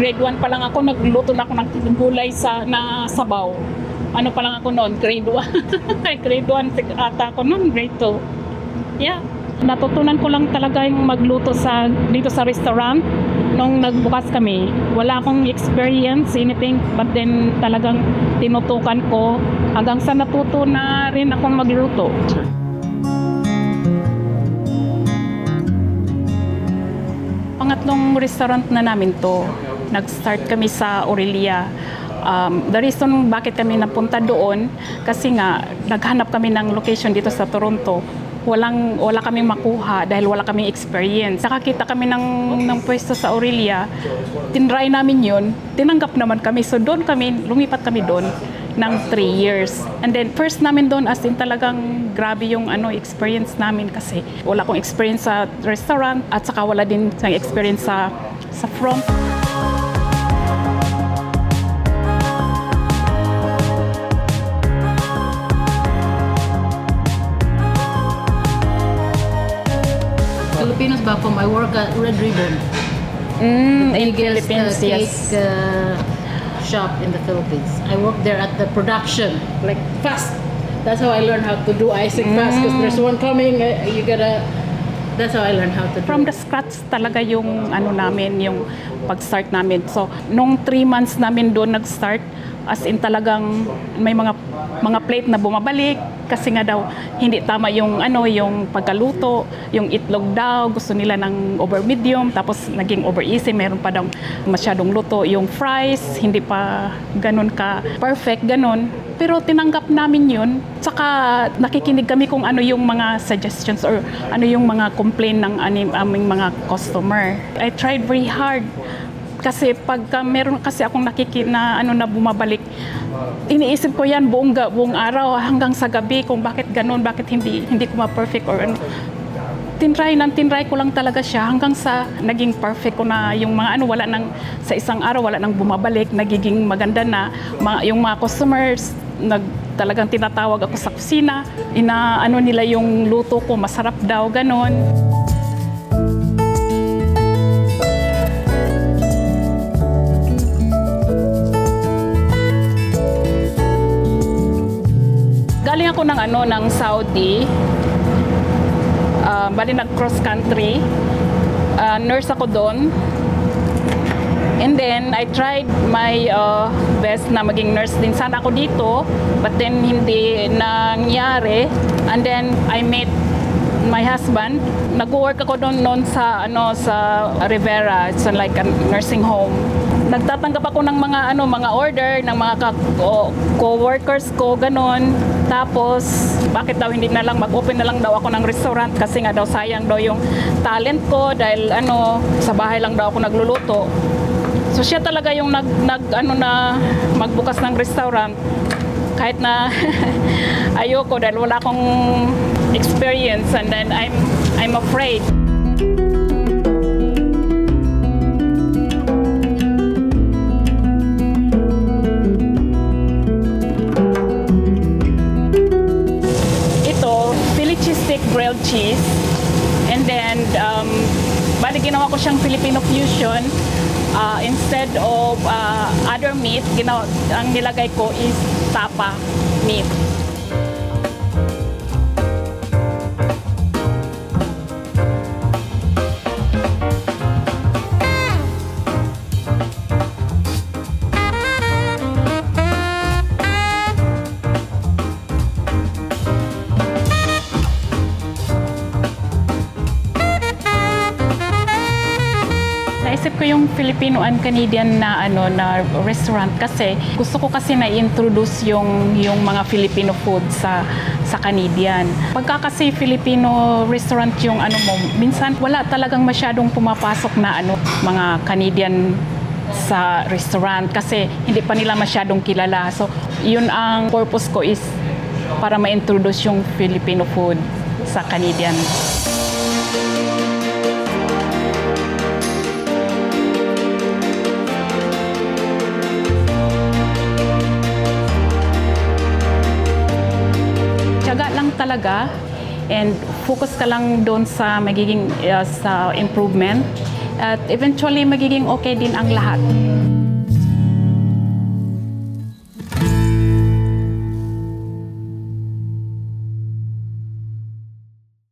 grade 1 pa lang ako, nagluto na ako ng gulay na sabaw. Ano pa lang ako noon, grade 1. Grade 1 ata ako noon, grade 2. Yeah. Natutunan ko lang talaga yung magluto dito sa restaurant. Nung nagbukas kami, wala akong experience, anything, but then talagang tinutukan ko hanggang sa natuto na rin akong magluto. Pangatlong restaurant na namin to. Nag-start kami sa Aurelia. The reason bakit kami napunta doon, kasi nga naghanap kami ng location dito sa Toronto. Wala kaming makuha dahil wala kaming experience. Nakakita kami ng pwesto sa Aurelia. Tinry namin yun. Tinanggap naman kami. So lumipat kami doon ng 3 years. And then first namin doon, as in talagang grabe yung experience namin kasi wala akong experience sa restaurant at saka wala din experience sa front. Filipinos back home, I work at Red Ribbon. In Philippines, cake yes. Shop in the Philippines. I work there at the production, like fast. That's how I learned how to do icing fast because there's one coming. That's how I learned how to do. From the scratch talaga yung namin, yung pag-start namin. So, nung 3 months namin doon nag-start, as in talagang may mga plate na bumabalik kasi nga daw hindi tama yung yung pagkaluto, yung itlog daw gusto nila ng over medium tapos naging over easy, meron pa daw masyadong luto, yung fries hindi pa ganun ka perfect ganun. Pero tinanggap namin yun, saka nakikinig kami kung ano yung mga suggestions or ano yung mga complaint ng aming mga customer. I tried very hard. Kasi pagka meron kasi akong nakikita na bumabalik, iniisip ko yan buong araw hanggang sa gabi kung bakit ganun, bakit hindi ko ma-perfect or tinry ko lang talaga siya hanggang sa naging perfect ko na yung mga wala nang sa isang araw wala nang bumabalik, nagiging maganda na yung mga customers talagang tinatawag ako sa kusina, nila yung luto ko masarap daw ganon. Galing ako ng Saudi. Bali nag-cross country. Nurse ako doon. And then I tried my best na maging nurse din sana ako dito, but then hindi nangyari. And then I met my husband. Nag-work ako doon sa Rivera. It's like a nursing home. Nagtatanggap ako ng mga order ng mga co-workers ko ganon. Tapos bakit daw hindi na lang mag-open na lang daw ako ng restaurant kasi nga daw sayang daw yung talent ko dahil sa bahay lang daw ako nagluluto. So siya talaga yung na magbukas ng restaurant kahit na ayoko dahil wala akong experience and then I'm afraid. Grilled cheese and then bali ginawa ko siyang Filipino fusion. Instead of other meat, ang nilagay ko is tapa meat. Naisip ko yung Filipino and Canadian na restaurant kasi gusto ko kasi na introduce yung mga Filipino food sa Canadian. Pagka kasi Filipino restaurant yung minsan wala talagang masyadong pumapasok na mga Canadian sa restaurant kasi hindi pa nila masyadong kilala. So, yun ang purpose ko is para ma-introduce yung Filipino food sa Canadian. Tiyaga lang talaga and focus ka lang doon sa magiging sa improvement. At eventually, magiging okay din ang lahat.